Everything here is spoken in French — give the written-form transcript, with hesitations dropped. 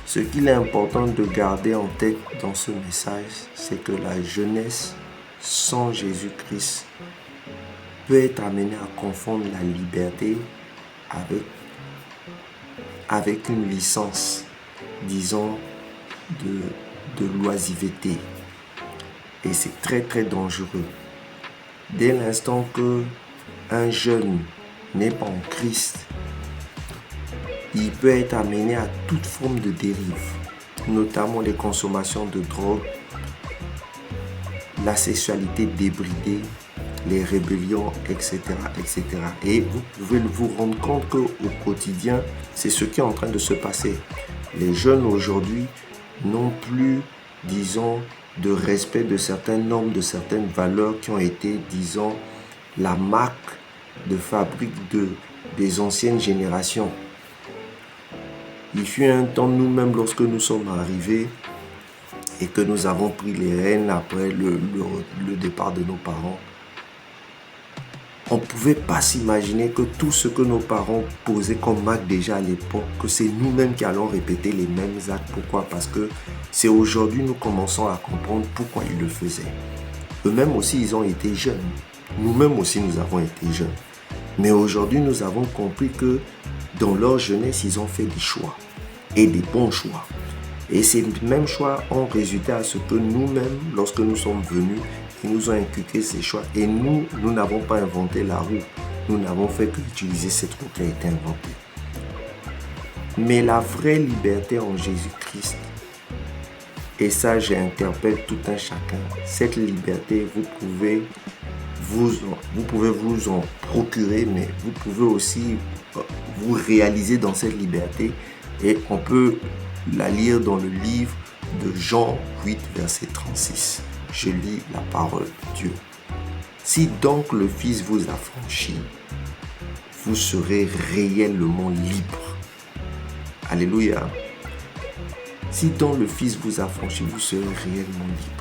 Ce qu'il est important de garder en tête dans ce message, c'est que la jeunesse sans Jésus-Christ peut être amenée à confondre la liberté avec une licence, disons, de l'oisiveté. Et c'est très très dangereux. Dès l'instant que un jeune n'est pas en Christ, il peut être amené à toute forme de dérive, notamment les consommations de drogue, la sexualité débridée, les rébellions, etc., etc. Et vous pouvez vous rendre compte qu'au quotidien, c'est ce qui est en train de se passer. Les jeunes aujourd'hui n'ont plus, disons, de respect de certaines normes, de certaines valeurs qui ont été, disons, la marque de fabrique des anciennes générations. Il fut un temps, nous-mêmes, lorsque nous sommes arrivés et que nous avons pris les rênes après le départ de nos parents, on ne pouvait pas s'imaginer que tout ce que nos parents posaient comme acte déjà à l'époque, que c'est nous-mêmes qui allons répéter les mêmes actes. Pourquoi? Parce que c'est aujourd'hui nous commençons à comprendre pourquoi ils le faisaient. Eux-mêmes aussi, ils ont été jeunes. Nous-mêmes aussi, nous avons été jeunes. Mais aujourd'hui, nous avons compris que dans leur jeunesse, ils ont fait des choix. Et des bons choix. Et ces mêmes choix ont résulté à ce que nous-mêmes, lorsque nous sommes venus, ils nous ont inculqué ces choix. Et nous n'avons pas inventé la roue. Nous n'avons fait qu'utiliser cette roue qui a été inventée. Mais la vraie liberté en Jésus-Christ, et ça j'interpelle tout un chacun, cette liberté, vous pouvez vous en procurer, mais vous pouvez aussi vous réaliser dans cette liberté. Et on peut la lire dans le livre de Jean 8, verset 36. Je lis la parole de Dieu. Si donc le Fils vous affranchit, vous serez réellement libre. Alléluia. Si donc le Fils vous affranchit, vous serez réellement libre.